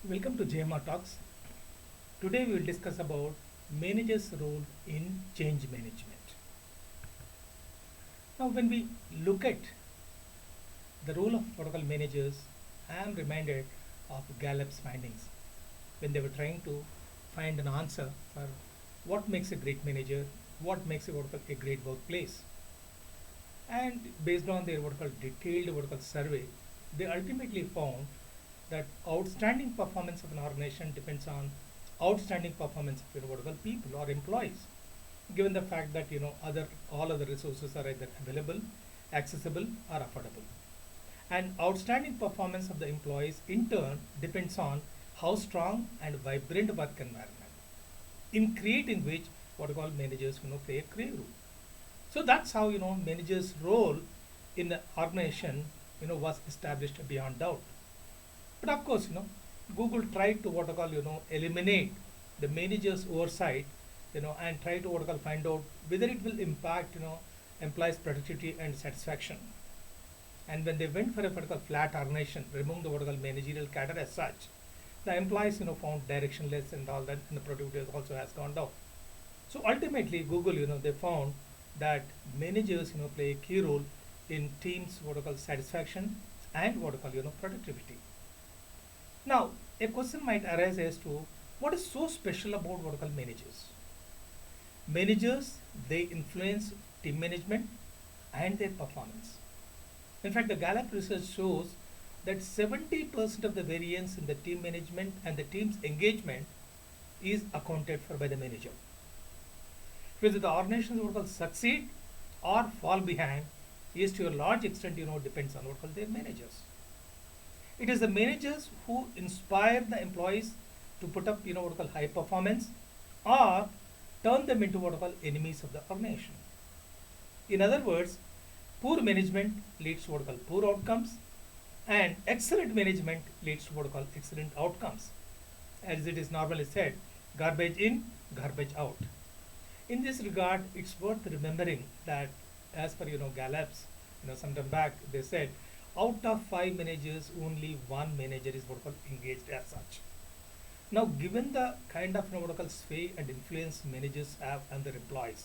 Welcome to JMR Talks. Today we will discuss about managers' role in change management. Now, when we look at the role of protocol managers, I am reminded of Gallup's findings when they were trying to find an answer for what makes a great manager, what makes a great workplace. And based on their detailed survey, they ultimately found that outstanding performance of an organization depends on outstanding performance of people or employees. Given the fact that other all other resources are either available, accessible, or affordable, and outstanding performance of the employees in turn depends on how strong and vibrant work environment in creating which what we call managers play a key role. So that's how managers' role in the organization was established beyond doubt. But of course, Google tried to what I call eliminate the manager's oversight, and try to what I call find out whether it will impact employees' productivity and satisfaction. And when they went for a particular flat organization, remove the what I call managerial cadre as such, the employees found directionless and all that, and the productivity also has gone down. So ultimately, Google they found that managers play a key role in teams what I call satisfaction and what I call productivity. Now, a question might arise as to what is so special about what I call managers. Managers they influence team management and their performance. In fact, the Gallup research shows that 70% of the variance in the team management and the team's engagement is accounted for by the manager. Whether the organizations what I call succeed or fall behind is to a large extent depends on what I call their managers. It is the managers who inspire the employees to put up what I call high performance or turn them into what I call enemies of the organization. In other words, poor management leads to what I call poor outcomes, and excellent management leads to what I call excellent outcomes. As it is normally said, garbage in, garbage out. In this regard, it's worth remembering that as per Gallup's, some time back they said out of 5 managers, only one manager is what I call engaged as such. Now, given the kind of what I call sway and influence managers have on their employees,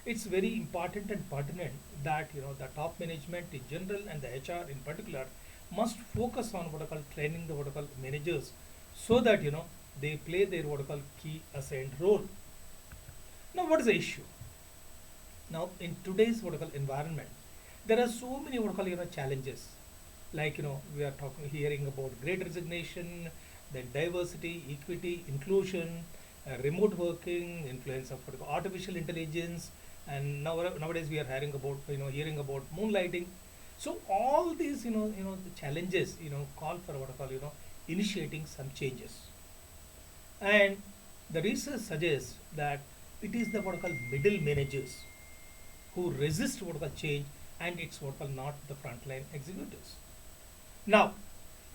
it's very important and pertinent that the top management in general and the HR in particular must focus on what I call training the what I call managers so that they play their what I call key assigned role. Now, what is the issue? Now, in today's what I call environment, there are so many what I call challenges. Like we are talking hearing about great resignation, then diversity, equity, inclusion, remote working, influence of what I call artificial intelligence, and nowadays we are hearing about moonlighting. So all these the challenges call for what I call initiating some changes. And the research suggests that it is the what I call middle managers who resist what I call change, and it's what I call not the frontline executives. Now,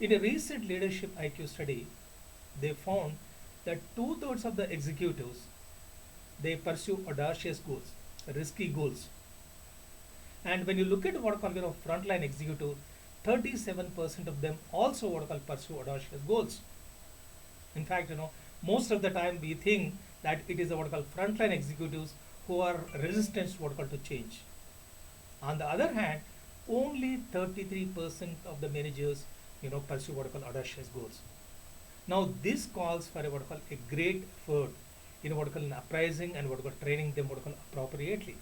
in a recent leadership IQ study, they found that two-thirds of the executives they pursue audacious goals, risky goals. And when you look at what I call frontline executive, 37% of them also what I call pursue audacious goals. In fact, most of the time we think that it is the what I call frontline executives who are resistant to what I call to change. On the other hand, only 33% of the managers pursue what I call audacious goals. Now this calls for a what I call a great effort in what I call an uprising and what I call training them what I call appropriately.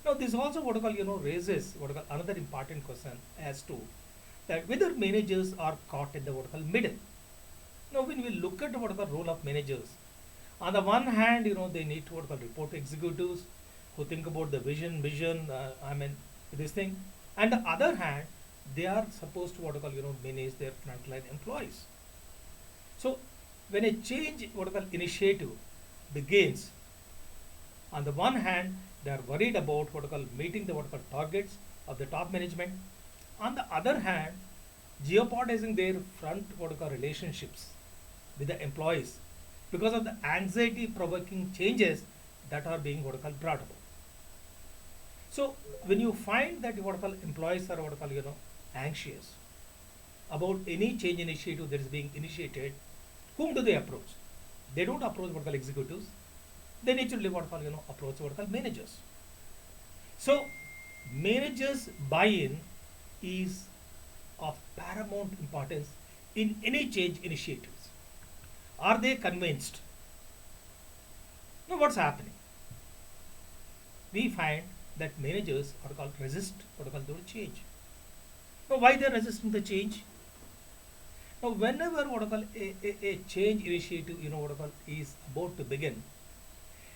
Now this also what I call raises what I call another important question as to that whether managers are caught in the what I call middle. Now when we look at what I call role of managers, on the one hand they need to what I call report to executives who think about the vision, this thing. And the other hand, they are supposed to what I call manage their frontline employees. So when a change what I call initiative begins, on the one hand they are worried about what I call meeting the what I call targets of the top management. On the other hand, jeopardizing their front what I call relationships with the employees because of the anxiety provoking changes that are being what I call brought about. So when you find that what I call employees are what I call anxious, about any change initiative that is being initiated, whom do they approach? They don't approach what are called executives. They naturally what are called approach what are called managers. So managers' buy-in is of paramount importance in any change initiatives. Are they convinced? Now what's happening? We find that managers are called resist what are called the change. Now why they are resisting the change? Now whenever what are called a change initiative what are called is about to begin,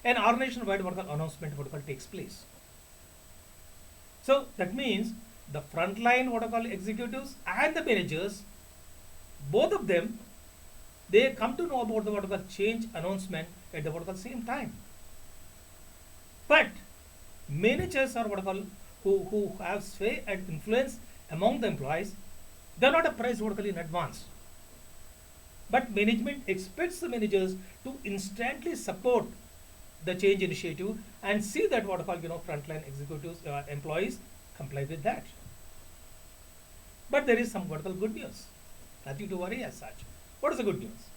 an organization wide what are called announcement what are called takes place. So that means the frontline what are called executives and the managers, both of them, they come to know about the what are called change announcement at the what are called same time. But managers are what are called who have sway and influence among the employees, they are not apprised what are called in advance. But management expects the managers to instantly support the change initiative and see that what are called frontline executives employees comply with that. But there is some what are called good news. Nothing to worry as such. What is the good news?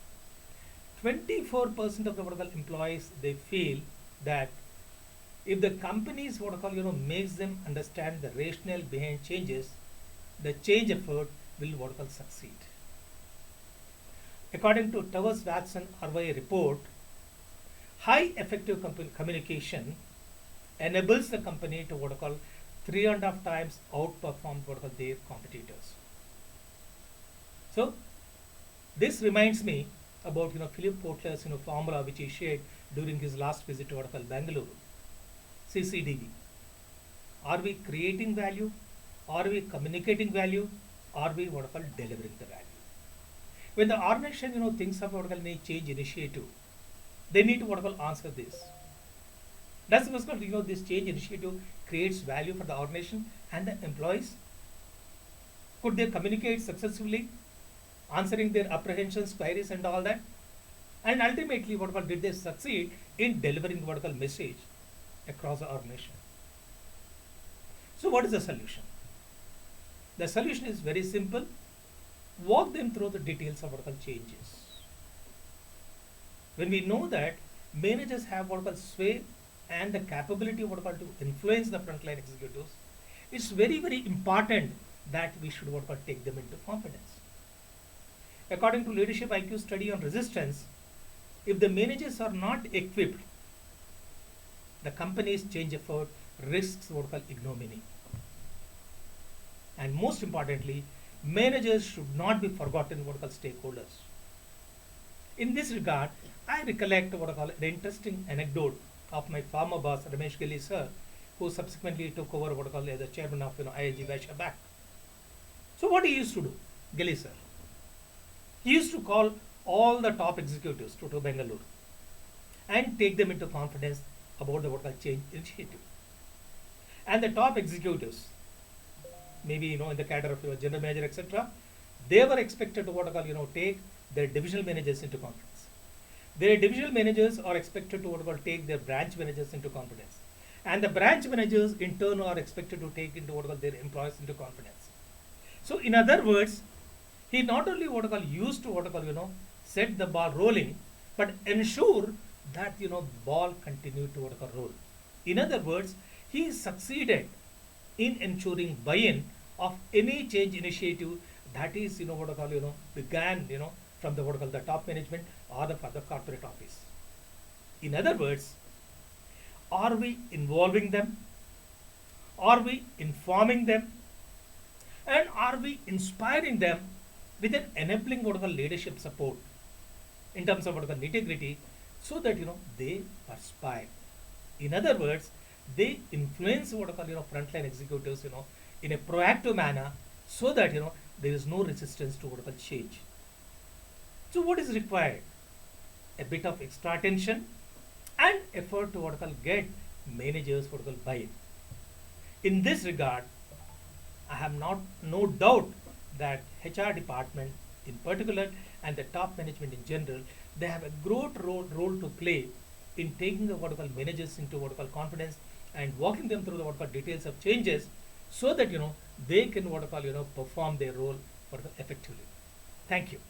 24% of the what are called employees, they feel that if the companies what are called makes them understand the rationale behind changes, the change effort will what are called succeed. According to Towers Watson RYA report, high effective communication enables the company to what are called 3.5 times outperform what are called their competitors. So this reminds me about Philip Kotler's formula which he shared during his last visit to what are called Bangalore. CCDV. Are we creating value? Are we communicating value? Are we what are called delivering the value? When the organization thinks about what are called change initiative, they need to what are called answer this. Does this change initiative creates value for the organization and the employees? Could they communicate successfully, answering their apprehensions, queries, and all that? And ultimately, what are called did they succeed in delivering what are called message across the organization? So, what is the solution? The solution is very simple. Walk them through the details of what are called changes. When we know that managers have what are called sway and the capability what are called to influence the frontline executives, it's very, very important that we should what are called take them into confidence. According to Leadership IQ study on resistance, if the managers are not equipped, the company's change effort risks what are called ignominy. And most importantly, managers should not be forgotten what are called stakeholders. In this regard, I recollect what I call an interesting anecdote of my former boss Ramesh Gilli sir, who subsequently took over what I call as the chairman of IIG Vaishya Bank. So what he used to do, Gilli sir, he used to call all the top executives to Bangalore and take them into confidence about the what I call change initiative. And the top executives, maybe in the cadre of general manager, etc., they were expected to what I call take their divisional managers into confidence. Their divisional managers are expected to what I call take their branch managers into confidence. And the branch managers in turn are expected to take into what I call their employees into confidence. So in other words, he not only what I call used to what I call set the ball rolling, but ensure that ball continued to what I call roll. In other words, he succeeded in ensuring buy-in of any change initiative that is what I call began from the what I call the top management or the further corporate office. In other words, are we involving them? Are we informing them? And are we inspiring them with an enabling what I call leadership support in terms of what I call nitty-gritty, so that they perspire. In other words, they influence what I call frontline executives in a proactive manner, so that there is no resistance to what I call change. So what is required? A bit of extra attention and effort to what I call get managers what I call buy-in. In this regard, I have no doubt that HR department in particular and the top management in general, they have a great role to play in taking the what I call managers into what I call confidence and walking them through the what I call details of changes, so that they can what I call perform their role effectively. Thank you.